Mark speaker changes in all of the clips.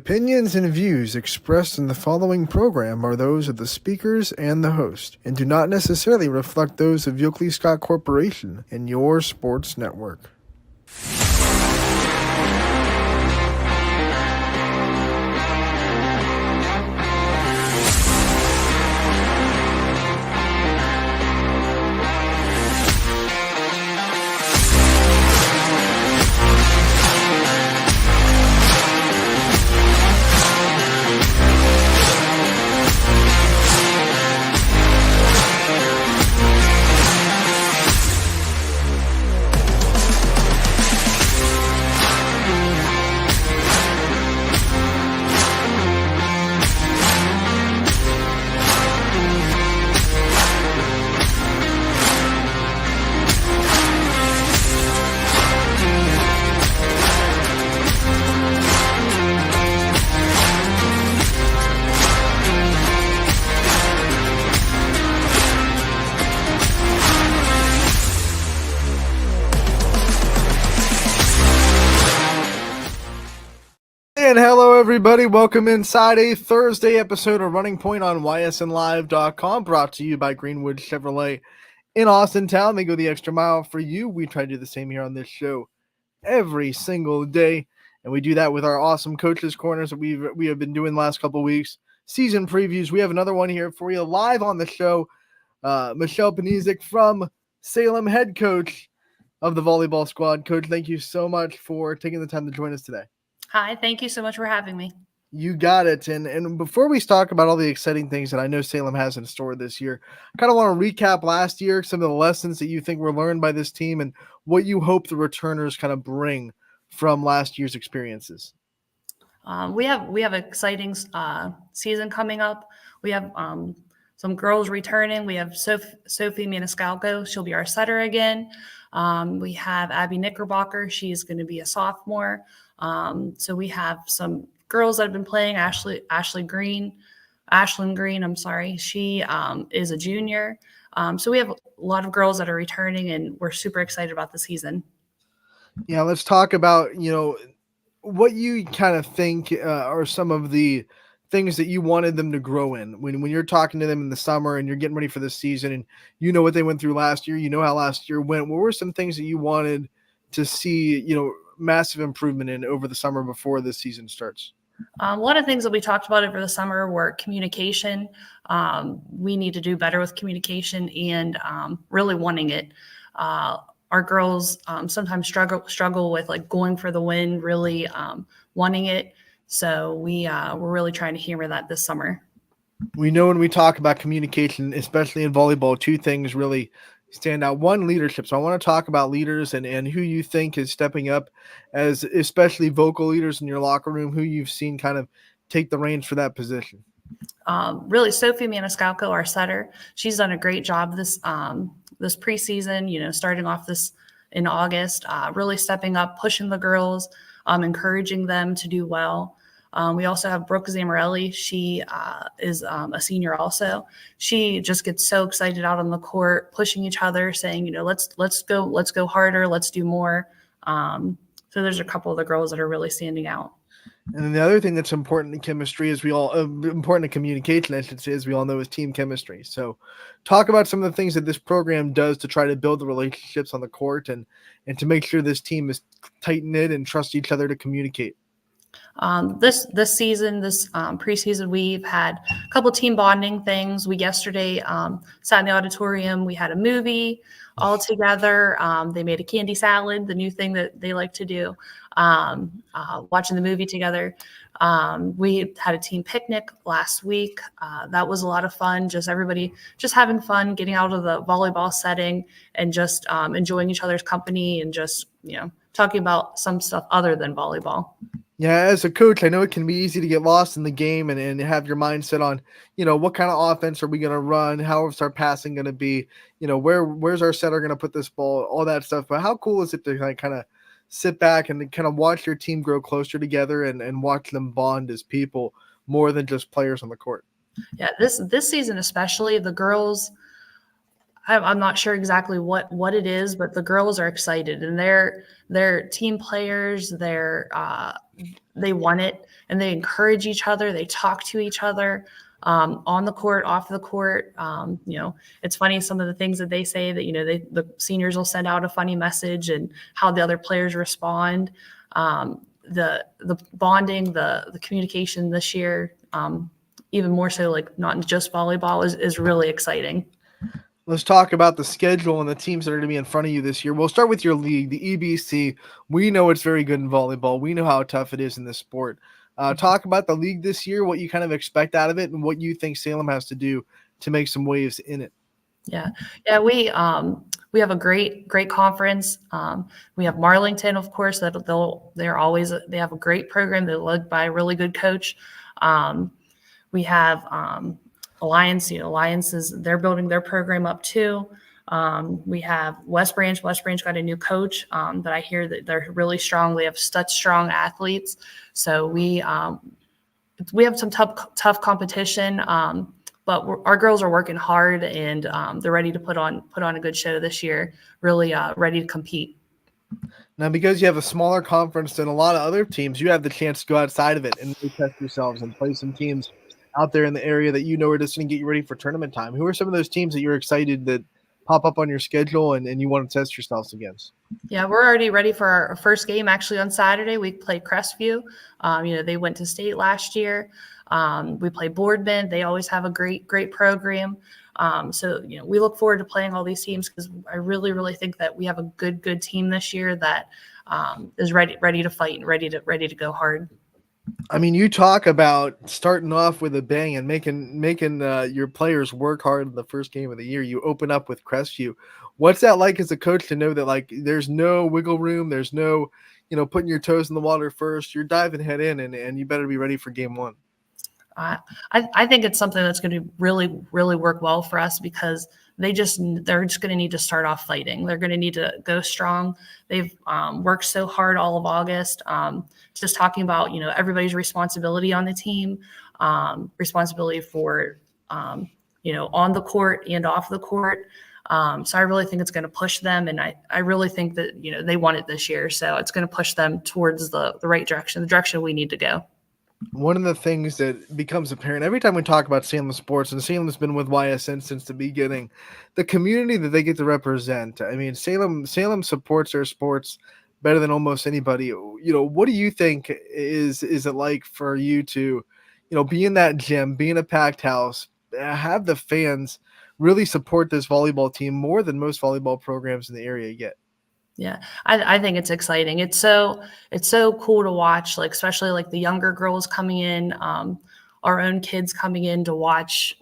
Speaker 1: opinions and views expressed in the following program are those of the speakers and the host, and do not necessarily reflect those of Yoakley Scott Corporation and your sports network. And hello, everybody. Welcome inside a Thursday episode of Running Point on YSNLive.com, brought to you by Greenwood Chevrolet in Austin Town. They go the extra mile for you. We try to do the same here on this show every single day, and we do that with our awesome Coaches Corners that we have been doing the last couple of weeks. Season previews. We have another one here for you live on the show. Michelle Panizik from Salem, head coach of the volleyball squad. Coach, thank you so much for taking the time to join us today.
Speaker 2: Hi, thank you so much for having me.
Speaker 1: You got it. And before we talk about all the exciting things that I know Salem has in store this year, I kind of want to recap last year, some of the lessons that you think were learned by this team and what you hope the returners kind of bring from last year's experiences.
Speaker 2: We have an exciting season coming up. We have some girls returning. We have Sophie Maniscalco. She'll be our setter again. We have Abby Knickerbocker. She's going to be a sophomore. So we have some girls that have been playing. Ashlyn Green, I'm sorry. She is a junior. So we have a lot of girls that are returning, and we're super excited about the season.
Speaker 1: Yeah, let's talk about, what you kind of think are some of the things that you wanted them to grow in when you're talking to them in the summer and you're getting ready for this season, and you know what they went through last year, how last year went. What were some things that you wanted to see, massive improvement in over the summer before this season starts?
Speaker 2: One of the things that we talked about over the summer were communication. We need to do better with communication and really wanting it. Our girls sometimes struggle with like going for the win, really wanting it. So we're really trying to hammer that this summer.
Speaker 1: We know when we talk about communication, especially in volleyball, two things really stand out. One, leadership. So I want to talk about leaders and who you think is stepping up as especially vocal leaders in your locker room, who you've seen kind of take the reins for that position.
Speaker 2: Really, Sophie Maniscalco, our setter, she's done a great job this preseason, starting off this in August, really stepping up, pushing the girls, encouraging them to do well. We also have Brooke Zamorelli. She is a senior also. She just gets so excited out on the court, pushing each other, saying, let's go harder, let's do more. So there's a couple of the girls that are really standing out.
Speaker 1: And then the other thing that's important in chemistry is important in communication, I should say, as we all know, is team chemistry. So talk about some of the things that this program does to try to build the relationships on the court and to make sure this team is tight-knit and trust each other to communicate.
Speaker 2: This season, preseason, we've had a couple team bonding things. We yesterday sat in the auditorium. We had a movie all together. They made a candy salad, the new thing that they like to do, watching the movie together. We had a team picnic last week. That was a lot of fun. Just everybody just having fun, getting out of the volleyball setting and just enjoying each other's company and just, talking about some stuff other than volleyball.
Speaker 1: Yeah, as a coach, I know it can be easy to get lost in the game and have your mindset on, what kind of offense are we going to run? How is our passing going to be? Where's our setter going to put this ball? All that stuff. But how cool is it to kind of sit back and kind of watch your team grow closer together and watch them bond as people more than just players on the court?
Speaker 2: Yeah, this season especially, the girls, I'm not sure exactly what it is, but the girls are excited and they're They're team players. They want it, and they encourage each other. They talk to each other on the court, off the court. It's funny some of the things that they say that the seniors will send out a funny message and how the other players respond. The bonding, the communication this year, even more so, like not just volleyball, is really exciting.
Speaker 1: Let's talk about the schedule and the teams that are going to be in front of you this year. We'll start with your league, the EBC. We know it's very good in volleyball. We know how tough it is in this sport. Talk about the league this year, what you kind of expect out of it, and what you think Salem has to do to make some waves in it.
Speaker 2: Yeah, we have a great conference. We have Marlington, of course, that they have a great program. They're led by a really good coach. We have Alliance. They're building their program up too. We have West Branch. West Branch got a new coach that I hear that they're really strong. They have such strong athletes. So we have some tough competition. But our girls are working hard, and they're ready to put on a good show this year. Really ready to compete.
Speaker 1: Now, because you have a smaller conference than a lot of other teams, you have the chance to go outside of it and really test yourselves and play some teams out there in the area that are just going to get you ready for tournament time. Who are some of those teams that you're excited that pop up on your schedule and you want to test yourselves against?
Speaker 2: Yeah, we're already ready for our first game. Actually, on Saturday, we play Crestview. They went to state last year. We play Boardman. They always have a great program. So we look forward to playing all these teams because I really, really think that we have a good team this year that is ready to fight and ready to go hard.
Speaker 1: I mean, you talk about starting off with a bang and making your players work hard in the first game of the year. You open up with Crestview. What's that like as a coach to know that like there's no wiggle room, there's no, putting your toes in the water first. You're diving head in, and you better be ready for game one.
Speaker 2: I think it's something that's going to really, really work well for us because they're just going to need to start off fighting. They're going to need to go strong. They've worked so hard all of August. Just talking about everybody's responsibility on the team, responsibility for on the court and off the court. So I really think it's going to push them, and I really think that they want it this year. So it's going to push them towards the right direction, the direction we need to go.
Speaker 1: One of the things that becomes apparent every time we talk about Salem sports, and Salem's been with YSN since the beginning, the community that they get to represent. I mean, Salem supports their sports better than almost anybody. What do you think is it like for you to, be in that gym, be in a packed house, have the fans really support this volleyball team more than most volleyball programs in the area get?
Speaker 2: Yeah, I think it's exciting. It's so cool to watch, like especially like the younger girls coming in, our own kids coming in to watch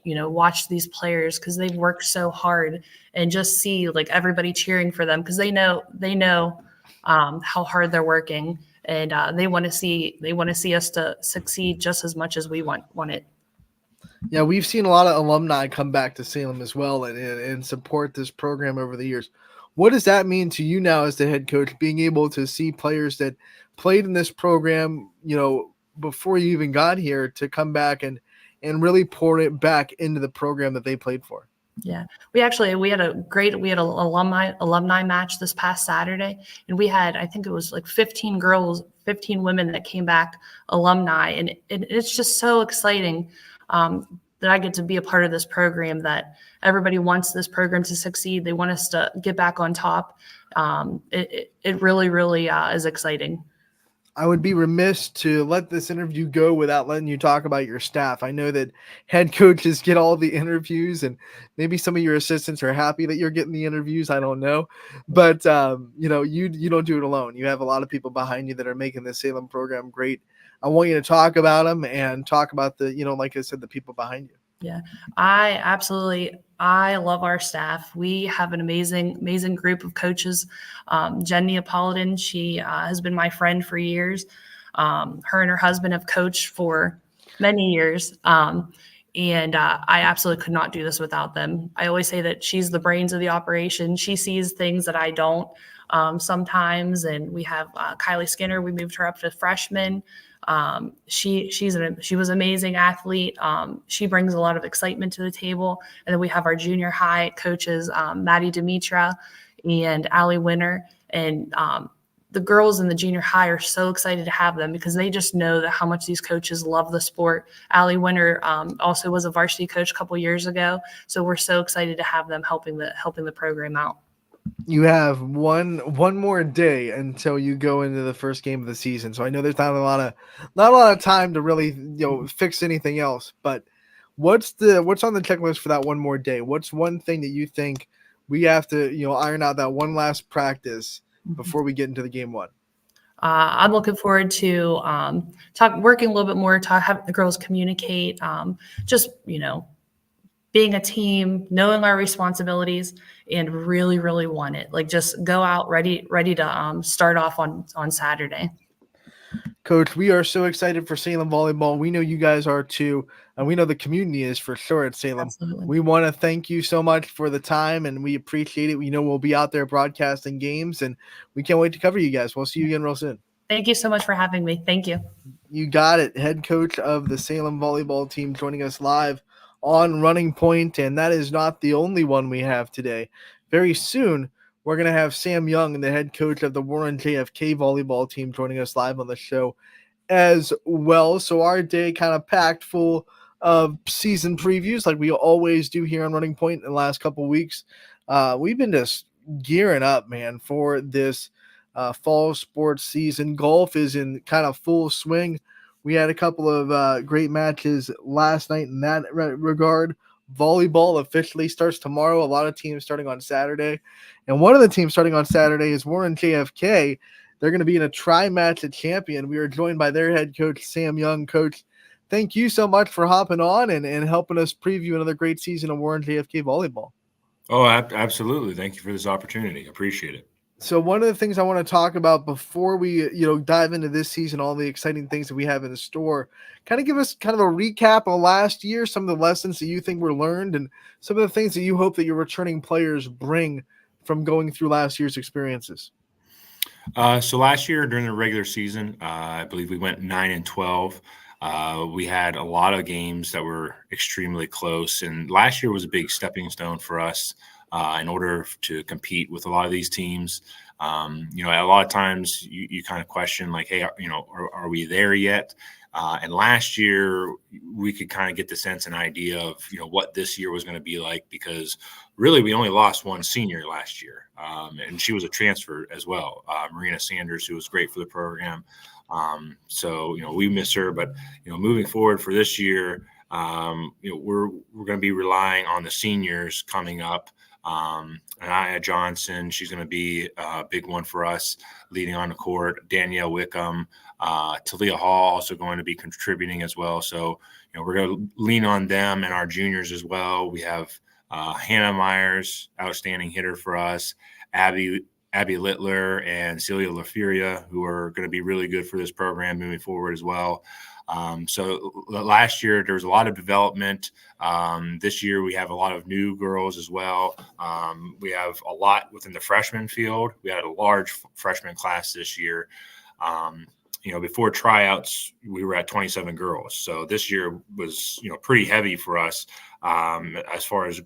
Speaker 2: these players because they've worked so hard, and just see like everybody cheering for them because they know how hard they're working, and they want to see us to succeed just as much as we want it.
Speaker 1: Yeah, we've seen a lot of alumni come back to Salem as well and support this program over the years. What does that mean to you now as the head coach, being able to see players that played in this program, before you even got here to come back and really pour it back into the program that they played for?
Speaker 2: Yeah, we had an alumni match this past Saturday, and we had, I think it was like 15 women that came back alumni, and it's just so exciting that I get to be a part of this program, that everybody wants this program to succeed. They want us to get back on top. It really, really is exciting.
Speaker 1: I would be remiss to let this interview go without letting you talk about your staff. I know that head coaches get all the interviews, and maybe some of your assistants are happy that you're getting the interviews. I don't know, but you don't do it alone. You have a lot of people behind you that are making the Salem program great. I want you to talk about them and talk about the, like I said, the people behind you.
Speaker 2: Yeah, I love our staff. We have an amazing group of coaches. Jen Neapolitan, she has been my friend for years. Her and her husband have coached for many years. And I absolutely could not do this without them. I always say that she's the brains of the operation. She sees things that I don't sometimes. And we have Kylie Skinner. We moved her up to freshman. She was an amazing athlete. She brings a lot of excitement to the table. And then we have our junior high coaches, Maddie Dimitra and Allie Winter. And the girls in the junior high are so excited to have them because they just know that how much these coaches love the sport. Allie Winter also was a varsity coach a couple years ago, so we're so excited to have them helping the program out.
Speaker 1: You have one more day until you go into the first game of the season. So I know there's not a lot of time to really fix anything else. But what's on the checklist for that one more day? What's one thing that you think we have to iron out that one last practice before we get into the game one?
Speaker 2: I'm looking forward to working a little bit more, have the girls communicate, just being a team, knowing our responsibilities, and really, really want it. Like just go out ready to start off on Saturday.
Speaker 1: Coach, we are so excited for Salem volleyball. We know you guys are too, and we know the community is for sure at Salem.
Speaker 2: Absolutely.
Speaker 1: We want to thank you so much for the time, and we appreciate it. We know we'll be out there broadcasting games, and we can't wait to cover you guys. We'll see you again real soon.
Speaker 2: Thank you so much for having me. Thank you.
Speaker 1: You got it. Head coach of the Salem volleyball team joining us live on Running Point, and that is not the only one we have today. Very soon, we're going to have Sam Young, the head coach of the Warren JFK volleyball team, joining us live on the show as well. So our day kind of packed full of season previews like we always do here on Running Point in the last couple of weeks. We've been just gearing up, man, for this fall sports season. Golf is in kind of full swing. We had a couple of great matches last night in that regard. Volleyball officially starts tomorrow. A lot of teams starting on Saturday. And one of the teams starting on Saturday is Warren JFK. They're going to be in a tri-match at champion. We are joined by their head coach, Sam Young. Coach, thank you so much for hopping on and helping us preview another great season of Warren JFK volleyball.
Speaker 3: Oh, absolutely. Thank you for this opportunity. Appreciate it.
Speaker 1: So one of the things I want to talk about before we, dive into this season, all the exciting things that we have in the store, kind of give us kind of a recap of last year, some of the lessons that you think were learned, and some of the things that you hope that your returning players bring from going through last year's experiences.
Speaker 3: So last year during the regular season, I believe we went 9-12. We had a lot of games that were extremely close, and last year was a big stepping stone for us in order to compete with a lot of these teams. A lot of times you kind of question like, hey, are we there yet? And last year we could kind of get the sense and idea of, what this year was going to be like, because really we only lost one senior last year. And she was a transfer as well, Marina Sanders, who was great for the program. So we miss her, but, moving forward for this year, we're going to be relying on the seniors coming up. Anaya Johnson, she's going to be a big one for us leading on the court. Danielle Wickham, Talia Hall also going to be contributing as well. So, we're going to lean on them and our juniors as well. We have Hannah Myers, outstanding hitter for us, Abby Littler and Celia LaFuria, who are going to be really good for this program moving forward as well. So last year there was a lot of development. This year we have a lot of new girls as well. We have a lot within the freshman field. We had a large freshman class this year. Before tryouts, we were at 27 girls. So this year was, pretty heavy for us as far as,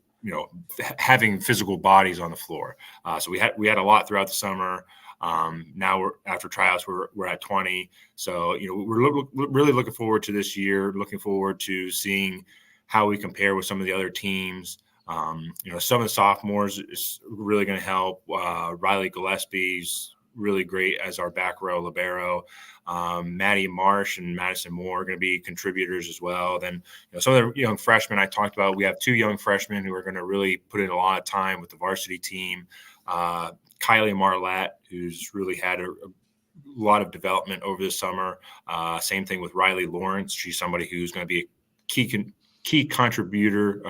Speaker 3: having physical bodies on the floor. So we had a lot throughout the summer. Now after tryouts, we're at 20. So, we're really looking forward to this year, looking forward to seeing how we compare with some of the other teams. Some of the sophomores is really going to help. Riley Gillespie's really great as our back row libero. Maddie Marsh and Madison Moore are going to be contributors as well. Then, some of the young freshmen I talked about, we have two young freshmen who are going to really put in a lot of time with the varsity team. Kylie Marlette, who's really had a lot of development over the summer. Same thing with Riley Lawrence. She's somebody who's going to be a key contributor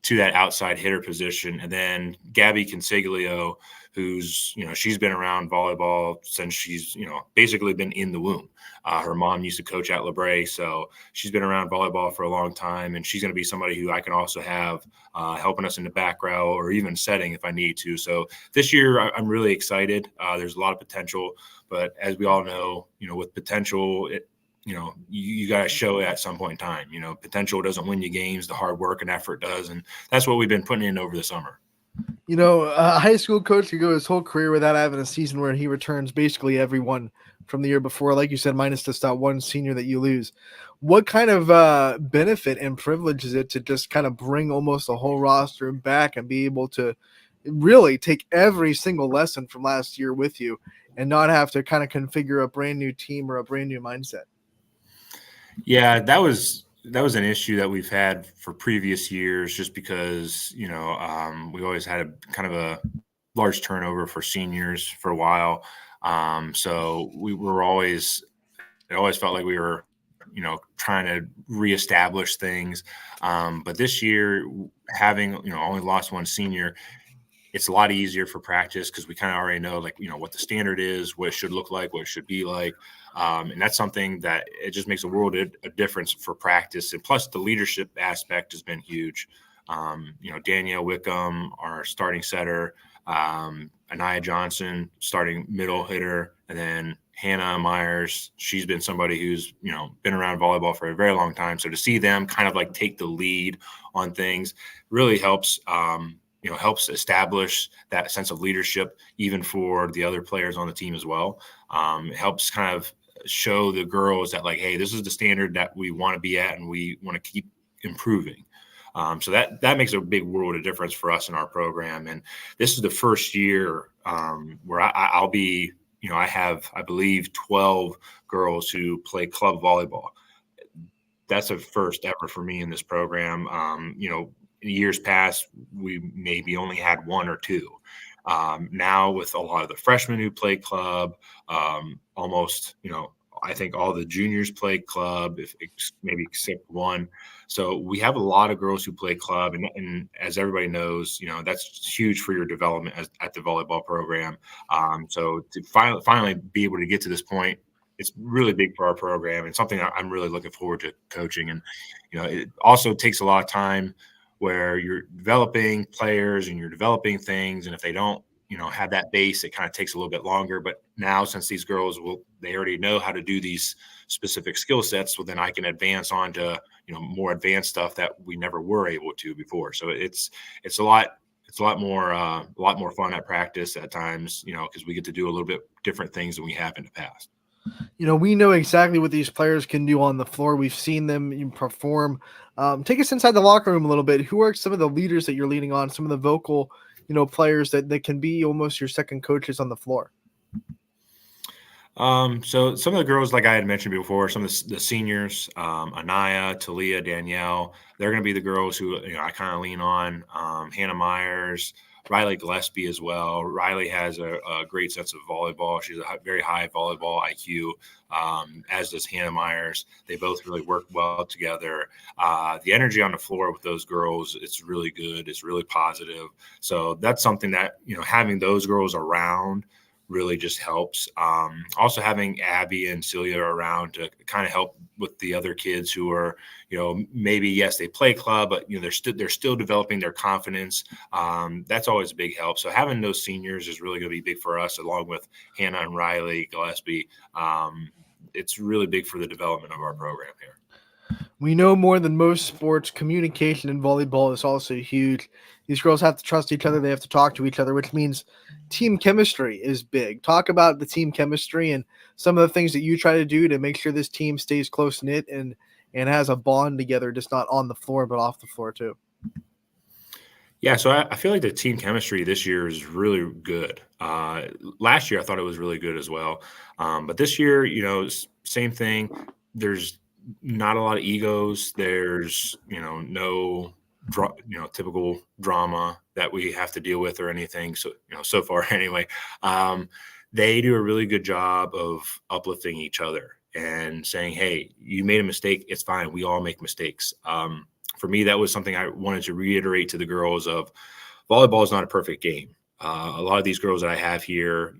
Speaker 3: to that outside hitter position. And then Gabby Consiglio, who's, she's been around volleyball since she's, basically been in the womb. Her mom used to coach at LeBray, so she's been around volleyball for a long time, and she's going to be somebody who I can also have helping us in the back row or even setting if I need to. So this year I'm really excited. There's a lot of potential, but as we all know, with potential, you got to show it at some point in time. Potential doesn't win you games. The hard work and effort does. And that's what we've been putting in over the summer.
Speaker 1: You know, a high school coach could go his whole career without having a season where he returns basically everyone from the year before, like you said, minus just that one senior that you lose. What kind of benefit and privilege is it to just kind of bring almost the whole roster back and be able to really take every single lesson from last year with you and not have to kind of configure a brand new team or a brand new mindset?
Speaker 3: Yeah, that was an issue that we've had for previous years, just because we always had a kind of a large turnover for seniors for a while. So we were always it always felt like we were trying to reestablish things. But this year, having only lost one senior, it's a lot easier for practice because we kind of already know, like, what the standard is, what it should look like, what it should be like. And that's something that it just makes a world of a difference for practice. And plus the leadership aspect has been huge. Danielle Wickham, our starting setter, Anaya Johnson, starting middle hitter, and then Hannah Myers. She's been somebody who's, been around volleyball for a very long time. So to see them kind of like take the lead on things really helps. Helps establish that sense of leadership even for the other players on the team as well. It helps kind of show the girls that, like, hey, this is the standard that we want to be at, and we want to keep improving. So that makes a big world of difference for us in our program. And this is the first year where I'll be, I have, I believe, 12 girls who play club volleyball. That's a first ever for me in this program. In years past, we maybe only had one or two. Now with a lot of the freshmen who play club, almost, I think all the juniors play club, if maybe except one. So we have a lot of girls who play club, and as everybody knows, that's huge for your development at the volleyball program. So to finally be able to get to this point, it's really big for our program, and something I'm really looking forward to coaching. And it also takes a lot of time where you're developing players and you're developing things, and if they don't have that base, it kind of takes a little bit longer. But now, since these girls they already know how to do these specific skill sets, well, then I can advance on to more advanced stuff that we never were able to before. So it's a lot more fun at practice at times, because we get to do a little bit different things than we have in the past.
Speaker 1: We know exactly what these players can do on the floor. We've seen them perform. Take us inside the locker room a little bit. Who are some of the leaders that you're leading on? Some of the vocal, players that can be almost your second coaches on the floor.
Speaker 3: So some of the girls, like I had mentioned before, some of the seniors, Anaya, Talia, Danielle, they're going to be the girls who I kind of lean on. Hannah Myers, Riley Gillespie as well. Riley has a great sense of volleyball. She's a very high volleyball IQ, as does Hannah Myers. They both really work well together. The energy on the floor with those girls, it's really good. It's really positive. So that's something that, having those girls around really just helps. Also having Abby and Celia around to kind of help with the other kids who are, maybe, yes, they play club, but they're still developing their confidence. That's always a big help. So having those seniors is really going to be big for us, along with Hannah and Riley Gillespie. It's really big for the development of our program here.
Speaker 1: We know more than most sports, communication in volleyball is also huge. These girls have to trust each other. They have to talk to each other, which means team chemistry is big. Talk about the team chemistry and some of the things that you try to do to make sure this team stays close-knit and has a bond together, just not on the floor, but off the floor too.
Speaker 3: Yeah, so I feel like the team chemistry this year is really good. Last year, I thought it was really good as well. But this year, same thing. There's not a lot of egos. There's, no typical drama that we have to deal with or anything. So, so far anyway, they do a really good job of uplifting each other and saying, hey, you made a mistake. It's fine. We all make mistakes. For me, that was something I wanted to reiterate to the girls of volleyball is not a perfect game. A lot of these girls that I have here,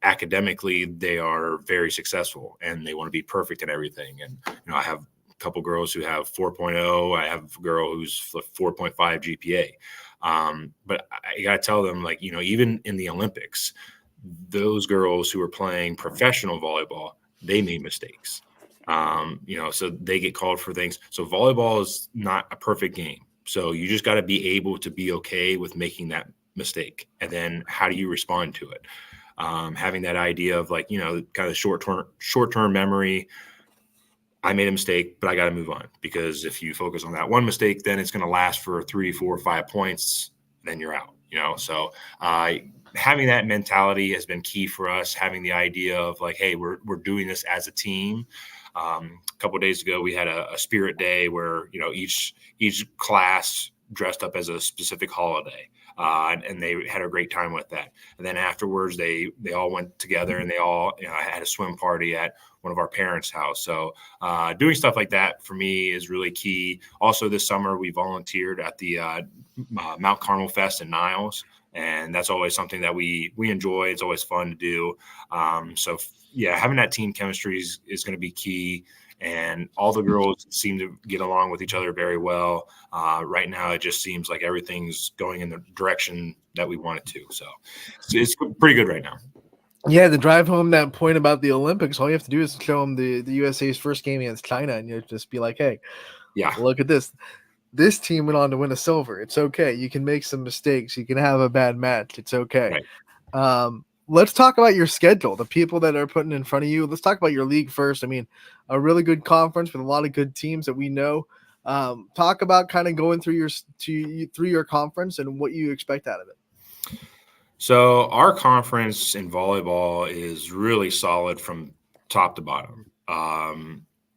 Speaker 3: academically, they are very successful and they want to be perfect in everything. And, I have a couple girls who have 4.0. I have a girl who's 4.5 GPA. But I got to tell them, like, even in the Olympics, those girls who are playing professional volleyball, they made mistakes. So they get called for things. So volleyball is not a perfect game. So you just got to be able to be okay with making that mistake. And then how do you respond to it? Having that idea of like, kind of short-term memory. I made a mistake, but I got to move on, because if you focus on that one mistake, then it's going to last for 3, 4, 5 points. Then you're out, So having that mentality has been key for us. Having the idea of like, hey, we're doing this as a team. A couple of days ago, we had a spirit day where each class dressed up as a specific holiday. And they had a great time with that. And then afterwards, they all went together and they all had a swim party at one of our parents' house. So doing stuff like that for me is really key. Also, this summer we volunteered at the Mount Carmel Fest in Niles, and that's always something that we enjoy. It's always fun to do. So yeah, having that team chemistry is going to be key. And all the girls seem to get along with each other very well. Right now, it just seems like everything's going in the direction that we want it to. So it's pretty good right now.
Speaker 1: Yeah, to drive home that point about the Olympics, all you have to do is show them the USA's first game against China, and you'll just be like, hey,
Speaker 3: yeah,
Speaker 1: look at this. This team went on to win a silver. It's okay. You can make some mistakes. You can have a bad match. It's okay. Right. Let's talk about your schedule, the people that are putting in front of you. Let's talk about your league first. I mean, a really good conference with a lot of good teams that we know. Talk about kind of going through your conference and what you expect out of it.
Speaker 3: So our conference in volleyball is really solid from top to bottom.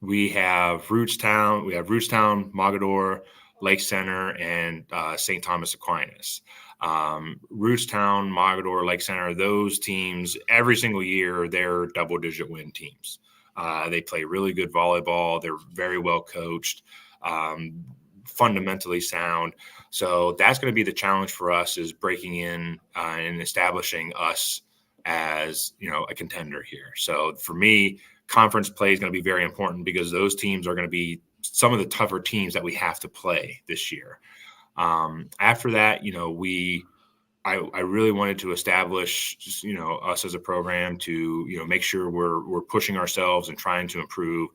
Speaker 3: We have Rootstown, Mogador, Lake Center, and St. Thomas Aquinas. Rootstown, Mogador, Lake Center, those teams, every single year, they're double-digit win teams. They play really good volleyball. They're very well coached, fundamentally sound. So that's going to be the challenge for us, is breaking in and establishing us as, a contender here. So for me, conference play is going to be very important, because those teams are going to be some of the tougher teams that we have to play this year. After that, I really wanted to establish, us as a program to, make sure we're pushing ourselves and trying to improve.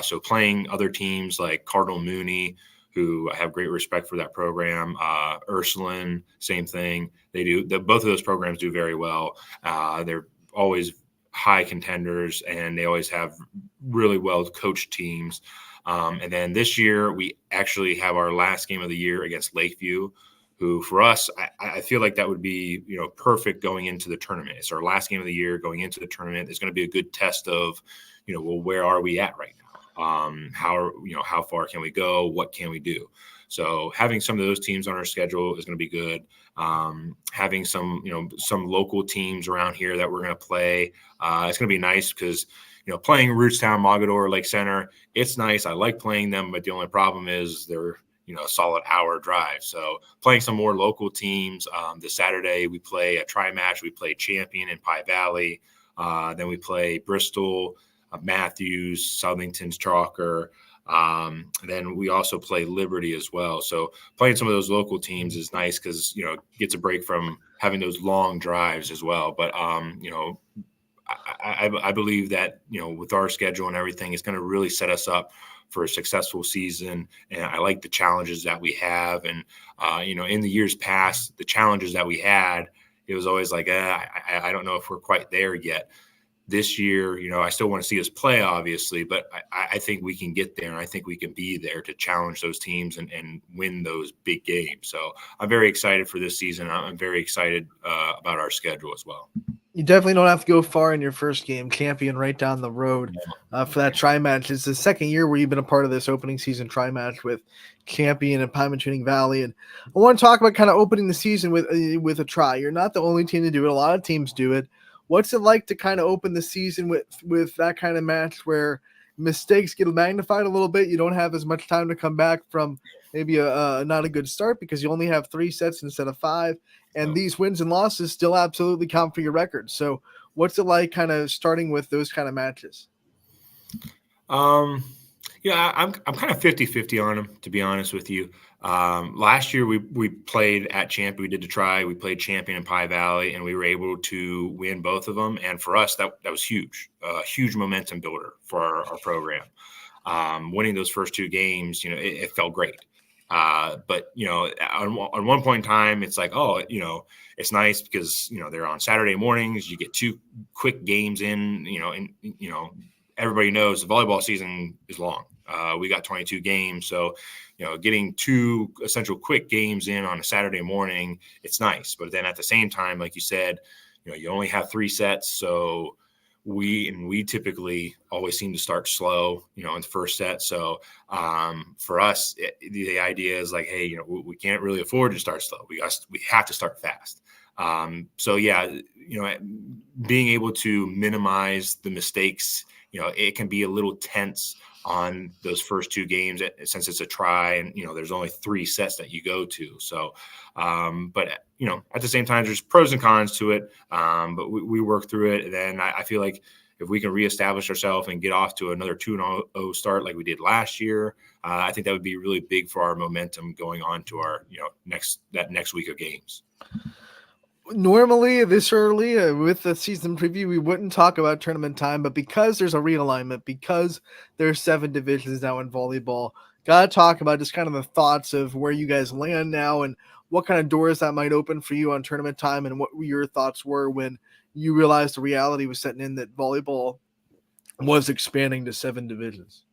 Speaker 3: So playing other teams like Cardinal Mooney, who I have great respect for that program. Ursuline, same thing. Both of those programs do very well. They're always high contenders, and they always have really well coached teams. And then this year, we actually have our last game of the year against Lakeview, who for us, I feel like that would be, perfect going into the tournament. It's our last game of the year going into the tournament. It's going to be a good test of, well, where are we at right now? How far can we go? What can we do? So having some of those teams on our schedule is going to be good. Having some local teams around here that we're going to play, it's going to be nice, because, playing Rootstown, Mogador, Lake Center, it's nice. I like playing them, but the only problem is they're, a solid hour drive. So playing some more local teams. This Saturday we play a tri-match. We play Champion in Pie Valley. Then we play Bristol, Matthews, Southington's Chalker. Then we also play Liberty as well. So playing some of those local teams is nice, because, it gets a break from having those long drives as well. But, I believe that, with our schedule and everything, it's going to really set us up for a successful season. And I like the challenges that we have. And, in the years past, the challenges that we had, it was always like, I don't know if we're quite there yet. This year, I still want to see us play, obviously, but I think we can get there, and I think we can be there to challenge those teams and win those big games. So I'm very excited for this season. I'm very excited about our schedule as well.
Speaker 1: You definitely don't have to go far in your first game. Champion right down the road for that tri-match. It's the second year where you've been a part of this opening season tri-match with Champion and Pymatuning Valley. And I want to talk about kind of opening the season with a try. You're not the only team to do it. A lot of teams do it. What's it like to kind of open the season with that kind of match where mistakes get magnified a little bit? You don't have as much time to come back from maybe a not a good start, because you only have 3 sets instead of 5. And these wins and losses still absolutely count for your record. So what's it like kind of starting with those kind of matches?
Speaker 3: I'm kind of 50-50 on them, to be honest with you. Last year we played at Champion. We did the try. We played Champion in Pie Valley, and we were able to win both of them. And for us, that was huge, huge momentum builder for our program. Winning those first 2 games, it felt great. But, on one point in time, it's like, oh, it's nice because, they're on Saturday mornings. You get 2 quick games in, and, everybody knows the volleyball season is long. We got 22 games. So, getting 2 essential quick games in on a Saturday morning, it's nice. But then at the same time, like you said, you only have 3 sets. So we typically always seem to start slow, in the first set. So for us, the idea is like, hey, we can't really afford to start slow. We have to start fast. So yeah, being able to minimize the mistakes, it can be a little tense on those first 2 games since it's a try and, there's only 3 sets that you go to. So, but at the same time, there's pros and cons to it. But we work through it. And then I feel like if we can reestablish ourselves and get off to another 2-0 start like we did last year, I think that would be really big for our momentum going on to our, next week of games.
Speaker 1: Normally this early with the season preview, we wouldn't talk about tournament time, but because there's a realignment, because there's 7 divisions now in volleyball, gotta talk about just kind of the thoughts of where you guys land now and what kind of doors that might open for you on tournament time, and what your thoughts were when you realized the reality was setting in that volleyball was expanding to 7 divisions.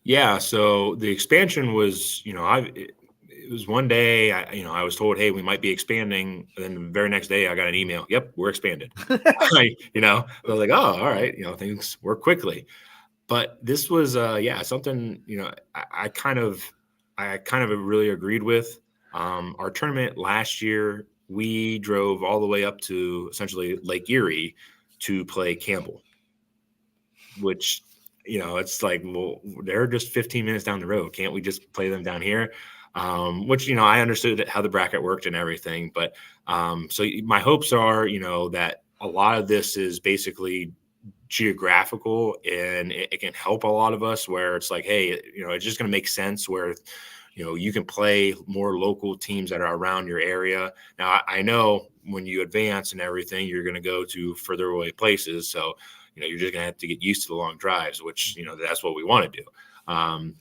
Speaker 3: Yeah, so the expansion was, it was one day I was told, hey, we might be expanding. And then the very next day I got an email. Yep, we're expanded. I was like, oh, all right. Things work quickly. But this was, something, I kind of really agreed with. Our tournament last year, we drove all the way up to essentially Lake Erie to play Campbell, which, it's like, well, they're just 15 minutes down the road. Can't we just play them down here? Which, I understood how the bracket worked and everything. But so my hopes are, that a lot of this is basically geographical and it can help a lot of us where it's like, hey, it's just going to make sense where, you can play more local teams that are around your area. Now, I know when you advance and everything, you're going to go to further away places. So, you're just going to have to get used to the long drives, which, that's what we want to do.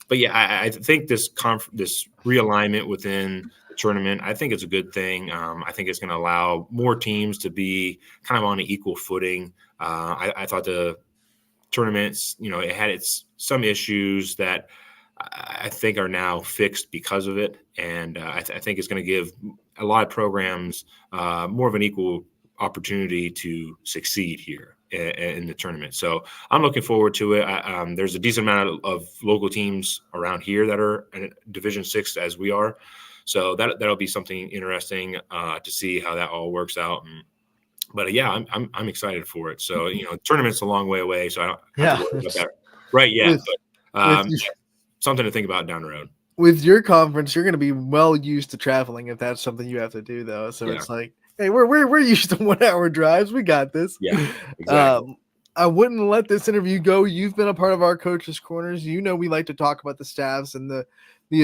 Speaker 3: But yeah, I think this realignment within the tournament, I think it's a good thing. I think it's going to allow more teams to be kind of on an equal footing. I thought the tournaments, it had some issues that I think are now fixed because of it. And I think it's going to give a lot of programs more of an equal opportunity to succeed here in the tournament. So I'm looking forward to it. There's a decent amount of local teams around here that are in Division 6 as we are. So that'll be something interesting to see how that all works out. But yeah, I'm excited for it. So, tournament's a long way away, so I don't have to worry about that right yet. But something to think about down the road.
Speaker 1: With your conference, you're going to be well used to traveling if that's something you have to do, though. So It's like, hey, we're used to 1-hour drives. We got this.
Speaker 3: Yeah, exactly.
Speaker 1: I wouldn't let this interview go. You've been a part of our coaches' corners. We like to talk about the staffs and the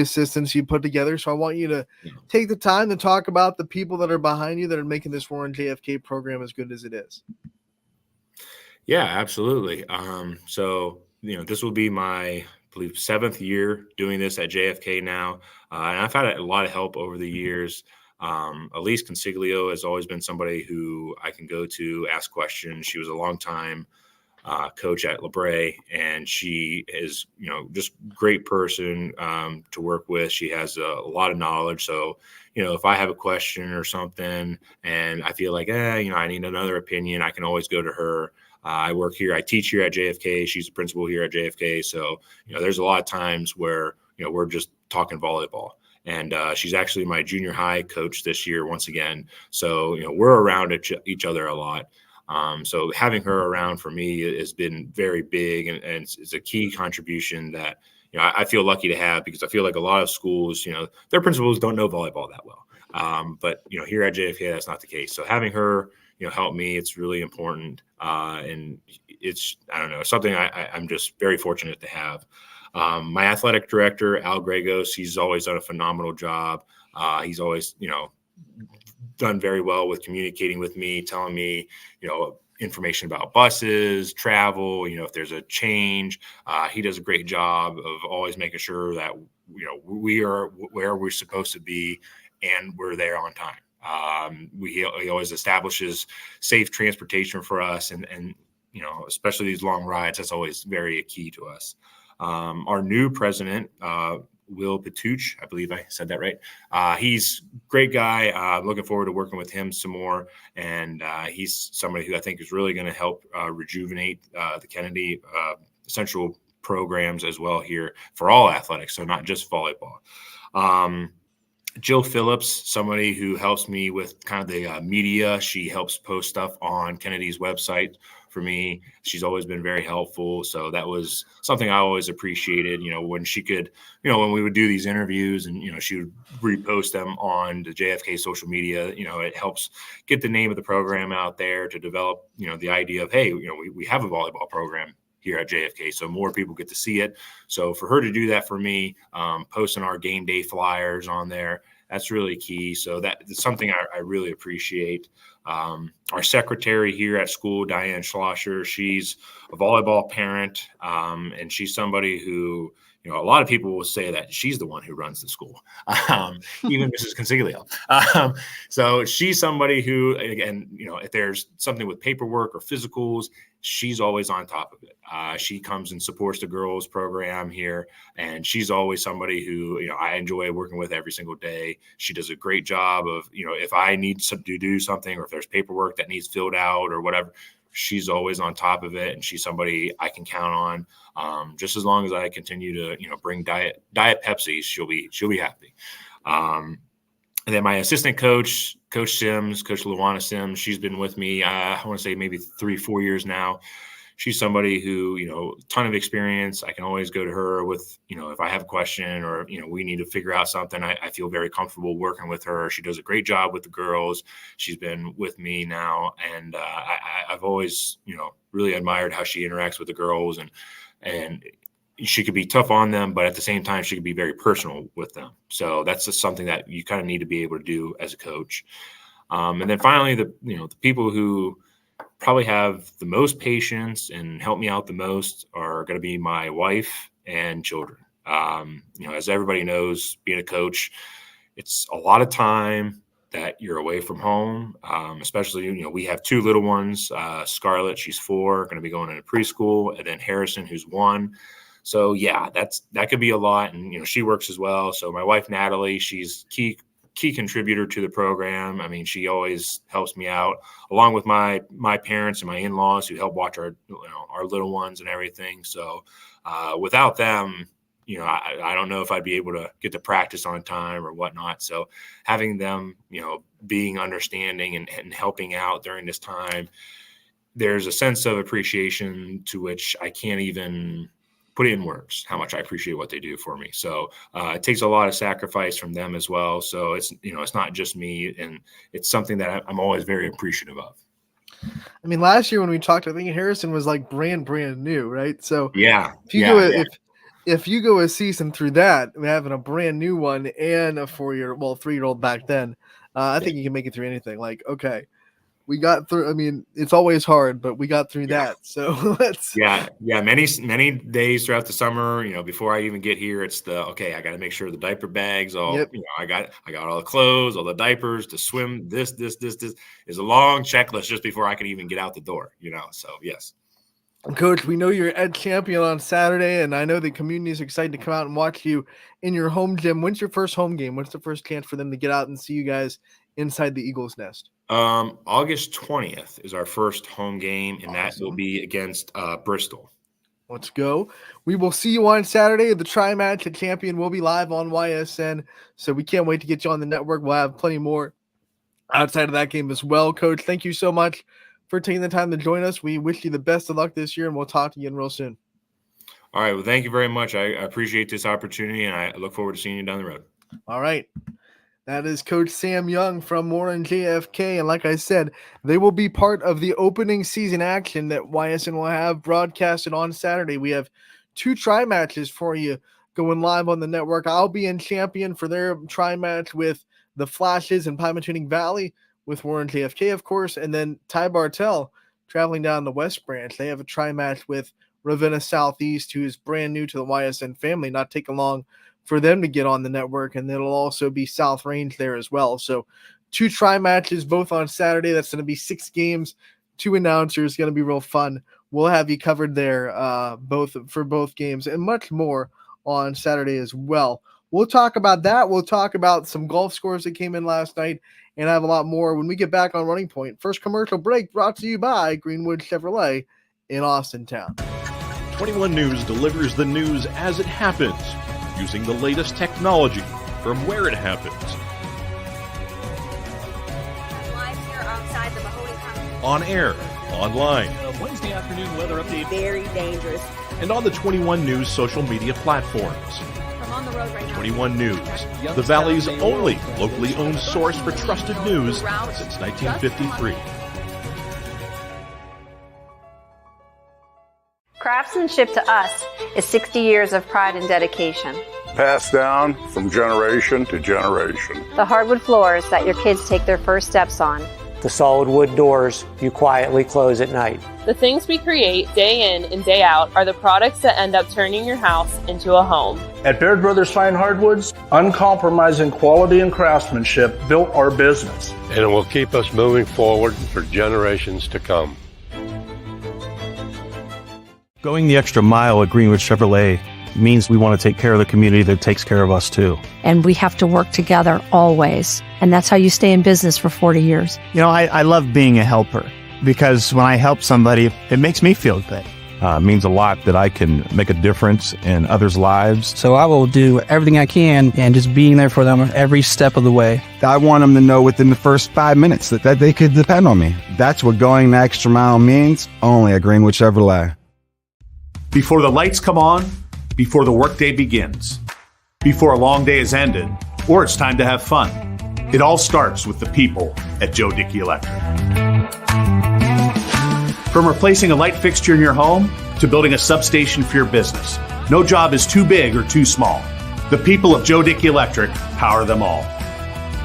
Speaker 1: assistants you put together. So I want you to take the time to talk about the people that are behind you that are making this Warren JFK program as good as it is.
Speaker 3: Yeah, absolutely. So, this will be my, I believe, 7th year doing this at JFK now. And I've had a lot of help over the years. Elise Consiglio has always been somebody who I can go to, ask questions. She was a long time coach at LeBray, and she is, just great person to work with. She has a lot of knowledge. So, if I have a question or something and I feel like, I need another opinion, I can always go to her. I work here. I teach here at JFK. She's a principal here at JFK. So, there's a lot of times where, we're just talking volleyball. And she's actually my junior high coach this year once again. So, we're around each other a lot. So having her around for me has been very big, and it's a key contribution that, I feel lucky to have, because I feel like a lot of schools, their principals don't know volleyball that well. But, here at JFK, that's not the case. So having her, help me, it's really important. And it's, I don't know, something I'm just very fortunate to have. My athletic director, Al Gregos, he's always done a phenomenal job. He's always, done very well with communicating with me, telling me, information about buses, travel, if there's a change. He does a great job of always making sure that, we are where we're supposed to be and we're there on time. He always establishes safe transportation for us, and especially these long rides, that's always very key to us. Our new president, Will Patuch, I believe I said that right. He's a great guy. I'm looking forward to working with him some more. And he's somebody who I think is really going to help rejuvenate the Kennedy Central programs as well here for all athletics, so not just volleyball. Jill Phillips, somebody who helps me with kind of the media. She helps post stuff on Kennedy's website for me. She's always been very helpful. So that was something I always appreciated, when she could, when we would do these interviews and, she would repost them on the JFK social media, it helps get the name of the program out there to develop, the idea of, hey, we have a volleyball program here at JFK, so more people get to see it. So for her to do that for me, posting our game day flyers on there, that's really key. So that's something I really appreciate. Our secretary here at school, Diane Schlosser, she's a volleyball parent, and she's somebody who, a lot of people will say that she's the one who runs the school, even Mrs. Consiglio. So she's somebody who, again, if there's something with paperwork or physicals, she's always on top of it. She comes and supports the girls program here, and she's always somebody who, I enjoy working with every single day. She does a great job of, if I need to do something, or if there's paperwork that needs filled out or whatever, she's always on top of it, and she's somebody I can count on. Just as long as I continue to, bring diet Pepsi, she'll be happy. And then my assistant coach, Coach Sims, Coach Luana Sims, she's been with me, I want to say maybe 3-4 years now. She's somebody who, ton of experience. I can always go to her with, if I have a question or, we need to figure out something. I feel very comfortable working with her. She does a great job with the girls. She's been with me now. And I've always, really admired how she interacts with the girls, and she could be tough on them, but at the same time, she could be very personal with them. So that's just something that you kind of need to be able to do as a coach. And then finally, the people who probably have the most patience and help me out the most are going to be my wife and children. As everybody knows, being a coach, it's a lot of time that you're away from home, especially, we have 2 little ones. Scarlett, she's 4, going to be going into preschool, and then Harrison, who's 1. So yeah, that could be a lot. And, she works as well. So my wife, Natalie, she's key contributor to the program. I mean, she always helps me out, along with my parents and my in-laws who help watch our little ones and everything. So without them, I don't know if I'd be able to get to practice on time or whatnot. So having them, being understanding and helping out during this time, there's a sense of appreciation to which I can't even put in words how much I appreciate what they do for me. So it takes a lot of sacrifice from them as well. So it's, it's not just me, and it's something that I'm always very appreciative of.
Speaker 1: I mean, last year when we talked, I think Harrison was like brand new, right? So
Speaker 3: yeah,
Speaker 1: if you go a season through that, having a brand new one and a 3-year-old back then, I think you can make it through anything. Like, okay, we got through. I mean, it's always hard, but we got through that. So let's.
Speaker 3: Yeah. Many days throughout the summer, before I even get here, it's I got to make sure the diaper bags all.
Speaker 1: Yep.
Speaker 3: I got all the clothes, all the diapers, to swim. This is a long checklist just before I can even get out the door. So yes.
Speaker 1: Coach, we know you're Ed Champion on Saturday, and I know the community is excited to come out and watch you in your home gym. When's your first home game? When's the first chance for them to get out and see you guys inside the Eagles' nest?
Speaker 3: August 20th is our first home game, and that will be against Bristol.
Speaker 1: Let's go. We will see you on Saturday. The Tri-Match at Champion will be live on YSN, so we can't wait to get you on the network. We'll have plenty more outside of that game as well. Coach, thank you so much for taking the time to join us. We wish you the best of luck this year, and we'll talk to you again real soon.
Speaker 3: All right. Well, thank you very much. I appreciate this opportunity, and I look forward to seeing you down the road.
Speaker 1: All right. That is Coach Sam Young from Warren JFK. And like I said, they will be part of the opening season action that YSN will have broadcasted on Saturday. We have 2 tri-matches for you going live on the network. I'll be in Champion for their tri-match with the Flashes in Pymatuning Valley with Warren JFK, of course. And then Ty Bartell traveling down the West Branch, they have a tri-match with Ravenna Southeast, who is brand new to the YSN family, not taking long for them to get on the network, and it'll also be South Range there as well. So 2 tri-matches, both on Saturday. That's going to be 6 games, 2 announcers, going to be real fun. We'll have you covered there for both games and much more on Saturday as well. We'll talk about that. We'll talk about some golf scores that came in last night, and I have a lot more when we get back on Running Point. First commercial break brought to you by Greenwood Chevrolet in Austintown.
Speaker 4: 21 News delivers the news as it happens, using the latest technology from where it happens.
Speaker 5: Live here outside the Mahoney County.
Speaker 4: On air, online,
Speaker 6: Wednesday afternoon weather update.
Speaker 5: Very dangerous.
Speaker 4: and on the 21 News social media platforms.
Speaker 5: From on the road right now.
Speaker 4: 21 News, the Valley's only locally owned source for trusted news since 1953.
Speaker 7: Craftsmanship to us is 60 years of pride and dedication.
Speaker 8: Passed down from generation to generation.
Speaker 7: The hardwood floors that your kids take their first steps on.
Speaker 9: The solid wood doors you quietly close at night.
Speaker 10: The things we create day in and day out are the products that end up turning your house into a home.
Speaker 6: At Baird Brothers Fine Hardwoods, uncompromising quality and craftsmanship built our business.
Speaker 11: And it will keep us moving forward for generations to come.
Speaker 12: Going the extra mile at Greenwood Chevrolet means we want to take care of the community that takes care of us too.
Speaker 13: And we have to work together always. And that's how you stay in business for 40 years.
Speaker 14: You know, I love being a helper because when I help somebody, it makes me feel good.
Speaker 12: It means a lot that I can make a difference in others' lives.
Speaker 15: So I will do everything I can and just being there for them every step of the way.
Speaker 16: I want them to know within the first 5 minutes that they could depend on me. That's what going the extra mile means, only at Greenwood Chevrolet.
Speaker 17: Before the lights come on, before the workday begins, before a long day is ended, or it's time to have fun. It all starts with the people at Joe Dickey Electric. From replacing a light fixture in your home to building a substation for your business, no job is too big or too small. The people of Joe Dickey Electric power them all.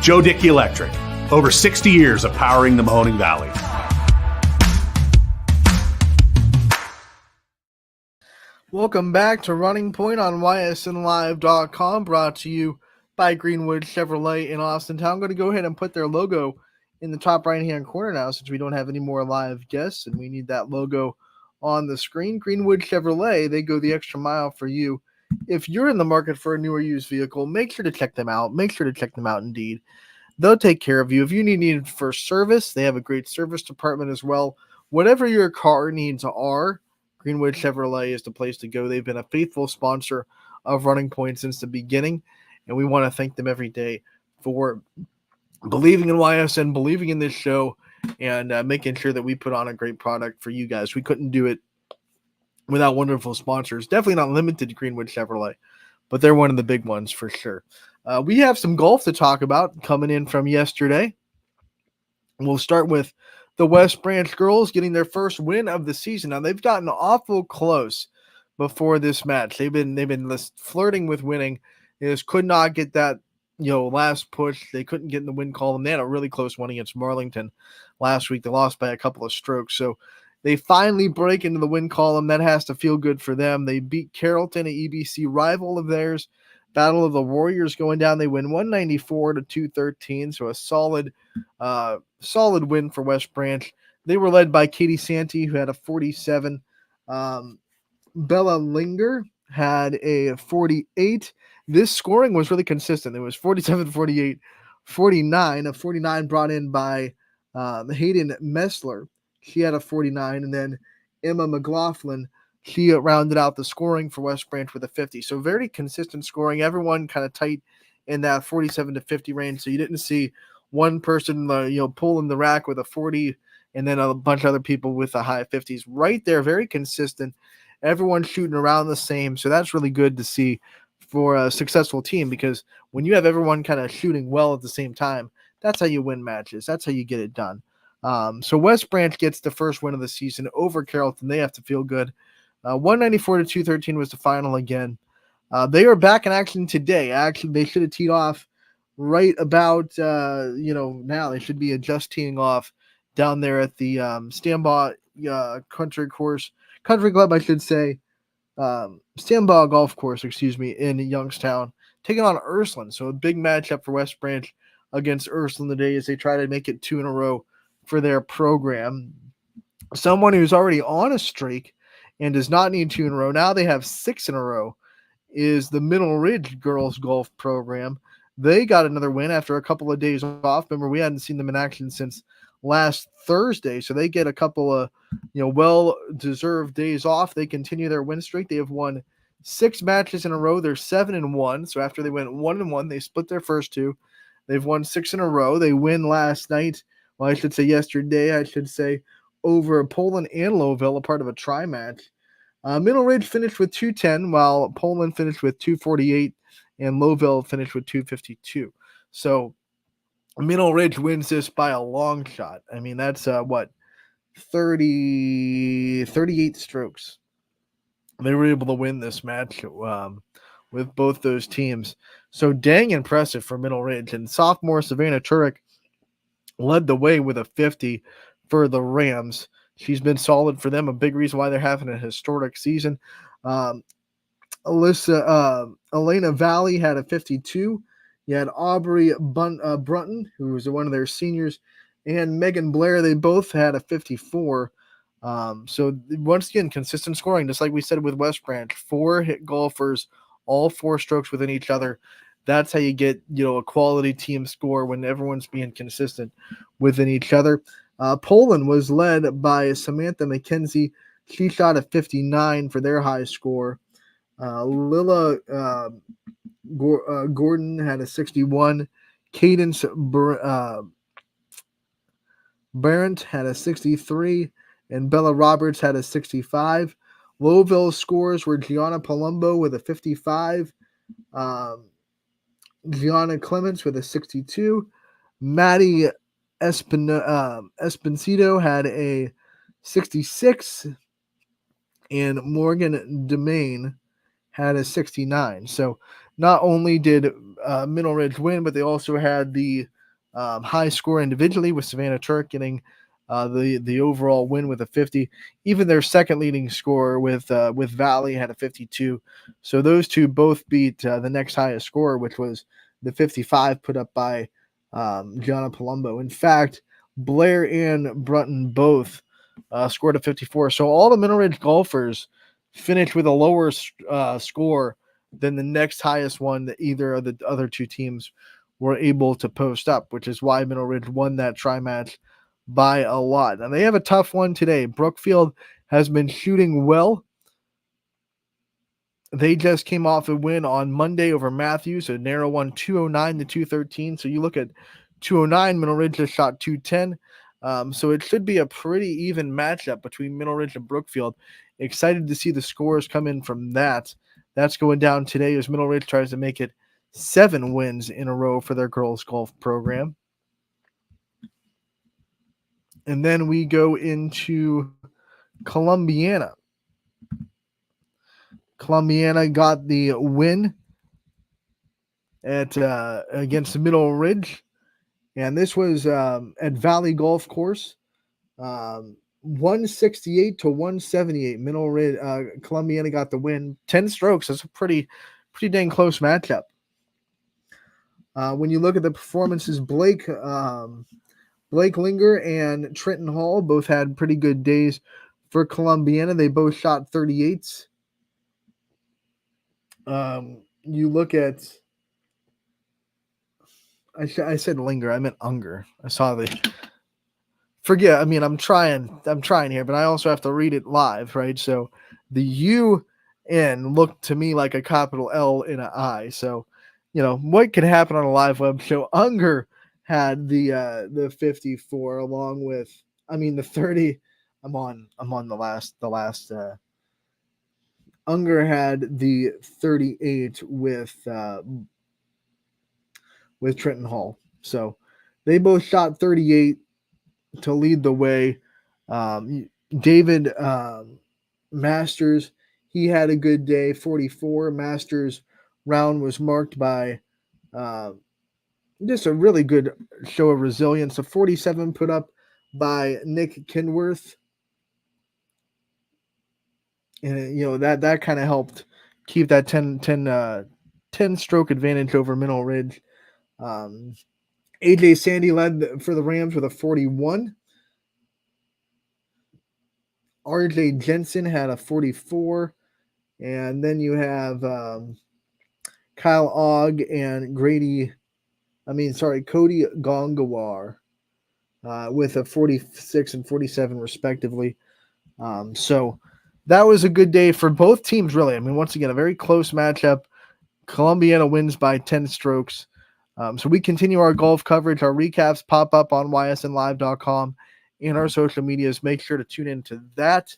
Speaker 17: Joe Dickey Electric, over 60 years of powering the Mahoning Valley.
Speaker 1: Welcome back to Running Point on ysnlive.com, brought to you by Greenwood Chevrolet in Austintown. I'm going to go ahead and put their logo in the top right-hand corner now since we don't have any more live guests and we need that logo on the screen. Greenwood Chevrolet, they go the extra mile for you. If you're in the market for a new or used vehicle, make sure to check them out. Make sure to check them out indeed. They'll take care of you. If you need for service, they have a great service department as well. Whatever your car needs are, Greenwood Chevrolet is the place to go. They've been a faithful sponsor of Running Point since the beginning, and we want to thank them every day for believing in YSN, believing in this show, and making sure that we put on a great product for you guys. We couldn't do it without wonderful sponsors. Definitely not limited to Greenwood Chevrolet, but they're one of the big ones for sure. We have some golf to talk about coming in from yesterday. We'll start with the West Branch girls getting their first win of the season. Now they've gotten awful close before this match. They've been flirting with winning. They just could not get that last push. They couldn't get in the win column. They had a really close one against Marlington last week. They lost by a couple of strokes. So they finally break into the win column. That has to feel good for them. They beat Carrollton, an EBC rival of theirs. Battle of the Warriors going down. They win 194-213. So a solid win for West Branch. They were led by Katie Santee, who had a 47. Bella Linger had a 48. This scoring was really consistent. It was 47, 48, 49. A 49 brought in by Hayden Messler. She had a 49. And then Emma McLaughlin, she rounded out the scoring for West Branch with a 50. So very consistent scoring. Everyone kind of tight in that 47 to 50 range. So you didn't see one person, pulling the rack with a 40 and then a bunch of other people with the high 50s. Right there, very consistent. Everyone shooting around the same. So that's really good to see for a successful team, because when you have everyone kind of shooting well at the same time, that's how you win matches. That's how you get it done. So West Branch gets the first win of the season over Carrollton. They have to feel good. 194-213 was the final again. They are back in action today. Actually, they should have teed off right about, now. They should be just teeing off down there at the Stambaugh country club, I should say, Sandbar Golf Course, in Youngstown, taking on Ursuline. So a big matchup for West Branch against Ursuline today as they try to make it 2 in a row for their program. Someone who's already on a streak and does not need 2 in a row. Now they have 6 in a row is the Middle Ridge girls golf program. They got another win after a couple of days off. Remember, we hadn't seen them in action since last Thursday, so they get a couple of well-deserved days off. They continue their win streak. They have won 6 matches in a row. They're 7-1. So after they went 1-1, they split their first 2. They've won 6 in a row. They win last night. Well, I should say yesterday. I should say over Poland and Lowville, a part of a tri-match. Middle Ridge finished with 210, while Poland finished with 248, and Lowville finished with 252. So Middle Ridge wins this by a long shot. I mean, that's 38 strokes. They were able to win this match with both those teams. So dang impressive for Middle Ridge. And sophomore Savannah Turek led the way with a 50 for the Rams. She's been solid for them, a big reason why they're having a historic season. Elena Valley had a 52. You had Aubrey Brunton, who was one of their seniors, and Megan Blair. They both had a 54. So once again, consistent scoring, just like we said with West Branch. 4 hit golfers, all 4 strokes within each other. That's how you get a quality team score when everyone's being consistent within each other. Poland was led by Samantha McKenzie. She shot a 59 for their high score. Lila Gordon had a 61. Cadence Barrett had a 63. And Bella Roberts had a 65. Lowville's scores were Gianna Palumbo with a 55. Gianna Clements with a 62. Maddie Esposito had a 66, and Morgan Demain had a 69. So not only did Middle Ridge win, but they also had the high score individually, with Savannah Turk getting the overall win with a 50. Even their second leading scorer with Valley had a 52. So those two both beat the next highest score, which was the 55 put up by Gianna Palumbo. In fact, Blair and Brunton both scored a 54. So all the Middle Ridge golfers finished with a lower score than the next highest one that either of the other two teams were able to post up, which is why Middle Ridge won that tri-match by a lot. And they have a tough one today. Brookfield has been shooting well. They just came off a win on Monday over Matthews, a narrow one, 209 to 213. So you look at 209, Middle Ridge just shot 210. So it should be a pretty even matchup between Middle Ridge and Brookfield. Excited to see the scores come in from that. That's going down today as Middle Ridge tries to make it 7 wins in a row for their girls golf program. And then we go into Columbiana. Columbiana got the win at against Middle Ridge, and this was at Valley Golf Course, 168 to 178. Middle Ridge, Columbiana got the win, 10 strokes. That's a pretty dang close matchup. When you look at the performances, Blake Linger and Trenton Hall both had pretty good days for Columbiana. They both shot 38s. You look at, I said Linger, I meant Unger. I saw the, forget, I mean, I'm trying here, but I also have to read it live, right? So the UN looked to me like a capital L in an I. So, what could happen on a live web show? Unger had the 54 along with, the 30. I'm on the last Unger had the 38 with Trenton Hall. So they both shot 38 to lead the way. David Masters, he had a good day, 44. Masters round was marked by just a really good show of resilience. A 47 put up by Nick Kenworth. And that kind of helped keep that 10 stroke advantage over Mineral Ridge. AJ Sandy led for the Rams with a 41. RJ Jensen had a 44. And then you have Kyle Ogg and Cody Gongawar with a 46 and 47 respectively. So that was a good day for both teams, really. I mean, once again, a very close matchup. Columbiana wins by 10 strokes. So we continue our golf coverage. Our recaps pop up on ysnlive.com and our social medias. Make sure to tune into that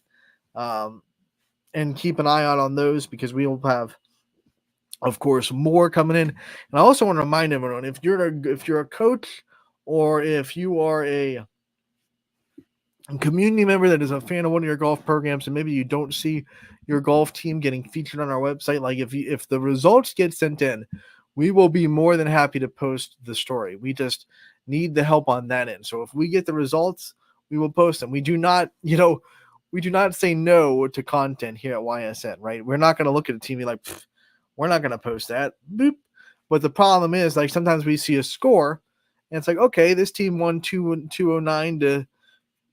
Speaker 1: and keep an eye out on those because we will have, of course, more coming in. And I also want to remind everyone, if you're a coach or if you are a community member that is a fan of one of your golf programs and maybe you don't see your golf team getting featured on our website, like if the results get sent in, we will be more than happy to post the story. We just need the help on that end. So if we get the results, we will post them. We do not say no to content here at YSN, right? We're not going to look at a team and be like, we're not going to post that. Boop. But the problem is, like, sometimes we see a score and it's like, okay, this team won 209 to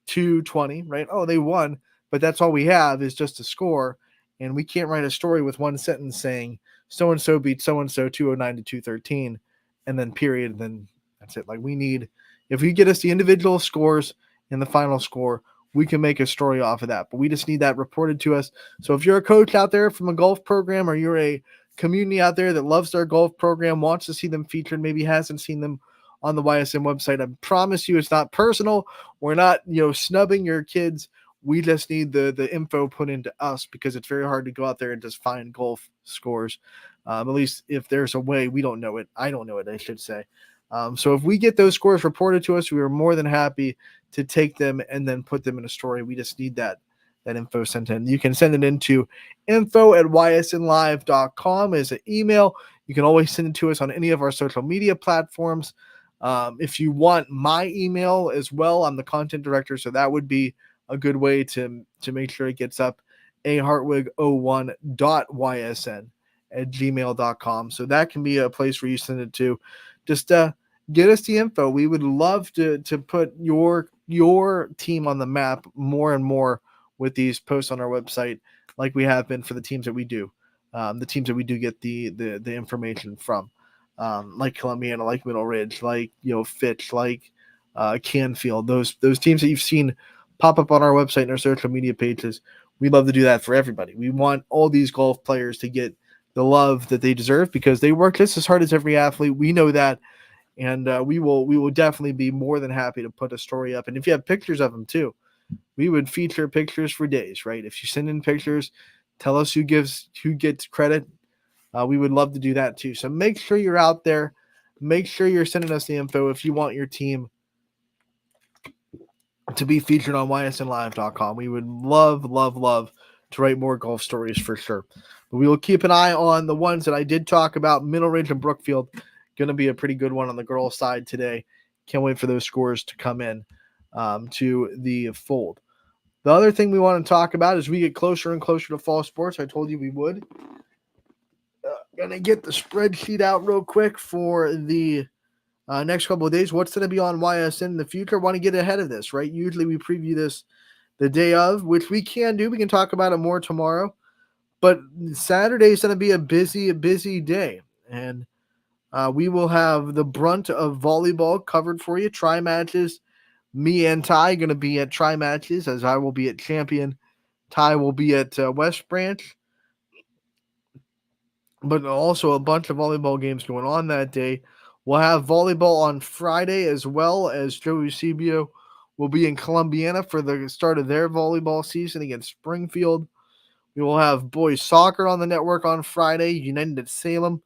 Speaker 1: 220, right? Oh, they won, but that's all we have is just a score, and we can't write a story with one sentence saying so and so beat so and so 209 to 213, and then period, and then that's it. Like, we need, if you get us the individual scores and the final score, we can make a story off of that, but we just need that reported to us. So if you're a coach out there from a golf program, or you're a community out there that loves their golf program, wants to see them featured, maybe hasn't seen them on the YSN website, I promise you it's not personal. We're not, snubbing your kids. We just need the info put into us because it's very hard to go out there and just find golf scores. At least if there's a way, we don't know it. I don't know it, I should say. So if we get those scores reported to us, we are more than happy to take them and then put them in a story. We just need that info sent in. You can send it into info@ysnlive.com as an email. You can always send it to us on any of our social media platforms. If you want my email as well, I'm the content director, so that would be a good way to make sure it gets up, ahartwig01.ysn@gmail.com. So that can be a place where you send it to. Just get us the info. We would love to put your team on the map more and more with these posts on our website, like we have been for the teams that we do. The teams that we do get the information from. Like Columbiana, like Middle Ridge, like Fitch, like Canfield, those teams that you've seen pop up on our website and our social media pages. We love to do that for everybody. We want all these golf players to get the love that they deserve because they work just as hard as every athlete. We know that, and we will definitely be more than happy to put a story up. And if you have pictures of them too, we would feature pictures for days, right? If you send in pictures, tell us who gets credit. We would love to do that too. So make sure you're out there. Make sure you're sending us the info if you want your team to be featured on ysnlive.com. We would love to write more golf stories for sure. But we will keep an eye on the ones that I did talk about. Middle Ridge and Brookfield, going to be a pretty good one on the girls' side today. Can't wait for those scores to come in to the fold. The other thing we want to talk about is we get closer and closer to fall sports. I told you we would. Gonna get the spreadsheet out real quick for the next couple of days. What's going to be on YSN in the future? Want to get ahead of this, right? Usually we preview this the day of, which we can do. We can talk about it more tomorrow. But Saturday is going to be a busy day. And we will have the brunt of volleyball covered for you. Tri matches. Me and Ty going to be at tri matches, as I will be at Champion. Ty will be at West Branch. But also a bunch of volleyball games going on that day. We'll have volleyball on Friday, as well as Joe Eusebio will be in Columbiana for the start of their volleyball season against Springfield. We will have boys soccer on the network on Friday, United at Salem.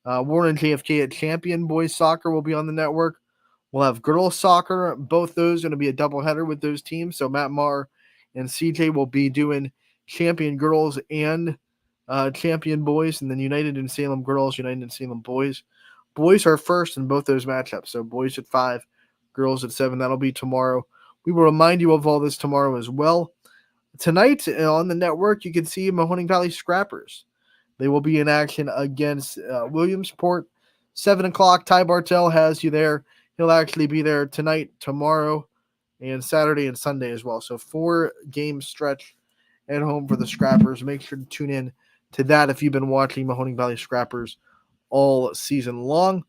Speaker 1: Warren and JFK at Champion. Boys soccer will be on the network. We'll have girls soccer. Both those going to be a doubleheader with those teams. So Matt Marr and CJ will be doing Champion girls and Champion boys, and then United and Salem girls, United and Salem boys. Boys are first in both those matchups. So boys at 5, girls at 7. That'll be tomorrow. We will remind you of all this tomorrow as well. Tonight on the network, you can see Mahoning Valley Scrappers. They will be in action against Williamsport. 7 o'clock, Ty Bartell has you there. He'll actually be there tonight, tomorrow, and Saturday and Sunday as well. So 4-game stretch at home for the Scrappers. Make sure to tune in to that if you've been watching Mahoning Valley Scrappers all season long.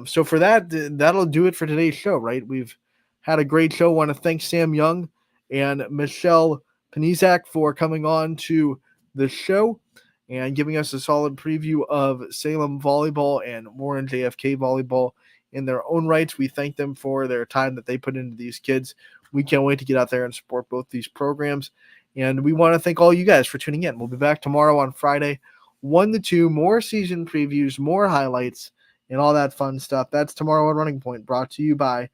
Speaker 1: So for that'll do it for today's show, right? We've had a great show. I want to thank Sam Young and Michelle Panizak for coming on to the show and giving us a solid preview of Salem volleyball and Warren JFK volleyball in their own rights. We thank them for their time that they put into these kids. We can't wait to get out there and support both these programs. And we want to thank all you guys for tuning in. We'll be back tomorrow on Friday, 1 to 2, more season previews, more highlights, and all that fun stuff. That's tomorrow on Running Point, brought to you by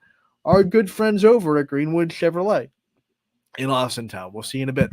Speaker 1: our good friends over at Greenwood Chevrolet in Austin Town. We'll see you in a bit.